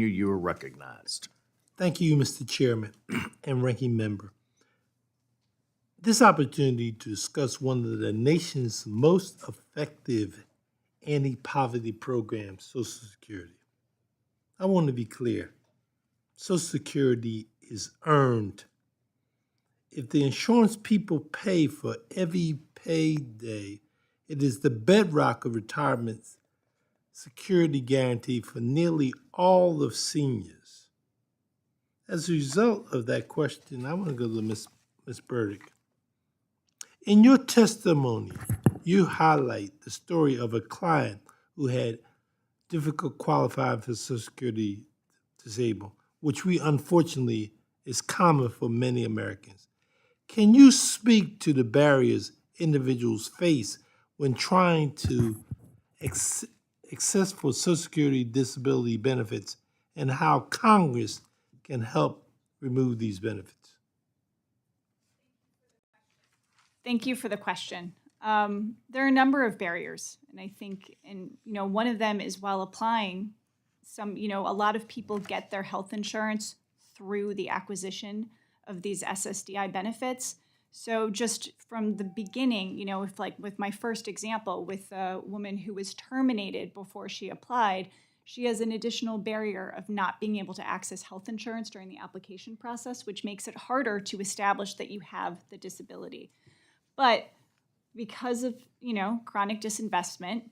You are recognized. Thank you, Mr. Chairman and Ranking Member. This opportunity to discuss one of the nation's most effective anti-poverty programs, Social Security. I want to be clear. Social Security is earned. If the insurance people pay for every payday, it is the bedrock of retirement security guarantee for nearly all of seniors. As a result of that question, I want to go to Ms. Burdick. In your testimony, you highlight the story of a client who had difficult qualifying for Social Security disabled, which we unfortunately is common for many Americans. Can you speak to the barriers individuals face when trying to access for Social Security disability benefits and how Congress can help remove these benefits? Thank you for the question. There are a number of barriers, and I think, one of them is while applying, a lot of people get their health insurance through the acquisition of these SSDI benefits. So just from the beginning, if like with my first example with a woman who was terminated before she applied, she has an additional barrier of not being able to access health insurance during the application process, which makes it harder to establish that you have the disability. But because of, chronic disinvestment,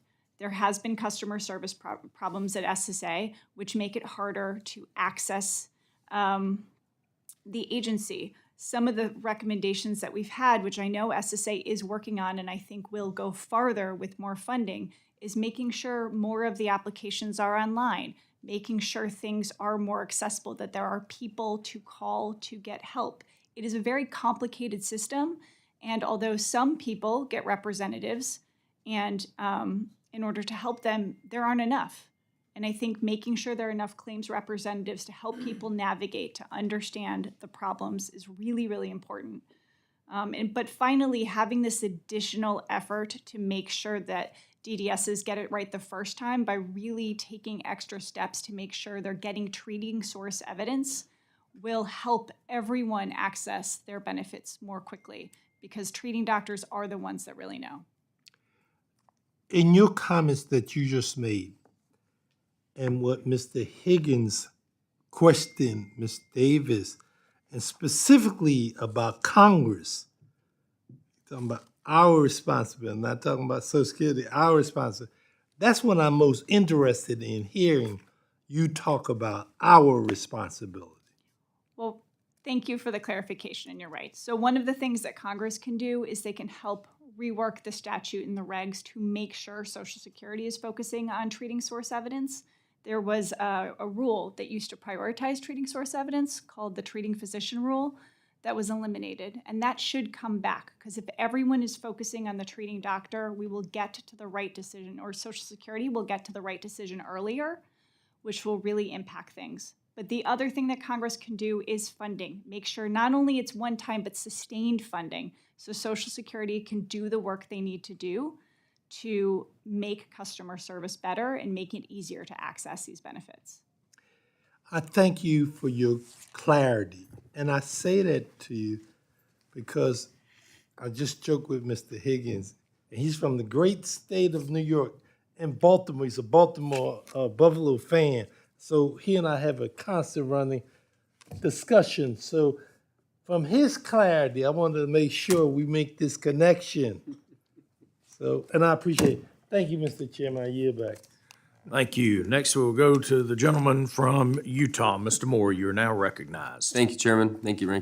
there has been customer service problems at SSA, which make it harder to access the agency. Some of the recommendations that we've had, which I know SSA is working on and I think will go farther with more funding, is making sure more of the applications are online, making sure things are more accessible, that there are people to call to get help. It is a very complicated system, and although some people get representatives, and in order to help them, there aren't enough. And I think making sure there are enough claims representatives to help people navigate, to understand the problems is really, really important. But finally, having this additional effort to make sure that DDSs get it right the first time by really taking extra steps to make sure they're getting treating source evidence will help everyone access their benefits more quickly, because treating doctors are the ones that really know. In your comments that you just made, and what Mr. Higgins questioned Ms. Davis, and specifically about Congress, talking about our responsibility, I'm not talking about Social Security, our responsibility. That's what I'm most interested in hearing you talk about, our responsibility. Well, thank you for the clarification, and you're right. So one of the things that Congress can do is they can help rework the statute and the regs to make sure Social Security is focusing on treating source evidence. There was a rule that used to prioritize treating source evidence called the treating physician rule that was eliminated, and that should come back, because if everyone is focusing on the treating doctor, we will get to the right decision, or Social Security will get to the right decision earlier, which will really impact things. But the other thing that Congress can do is funding. Make sure not only it's one time, but sustained funding, so Social Security can do the work they need to do to make customer service better and make it easier to access these benefits. I thank you for your clarity. And I say that to you because I just joked with Mr. Higgins, and he's from the great state of New York and Baltimore. He's a Baltimore Buffalo fan. So he and I have a constant running discussion. So from his clarity, I wanted to make sure we make this connection. So, and I appreciate it. Thank you, Mr. Chairman. I yield back. Thank you. Next, we'll go to the gentleman from Utah. Mr. Moore, you are now recognized. Thank you, Chairman. Thank you, Ranking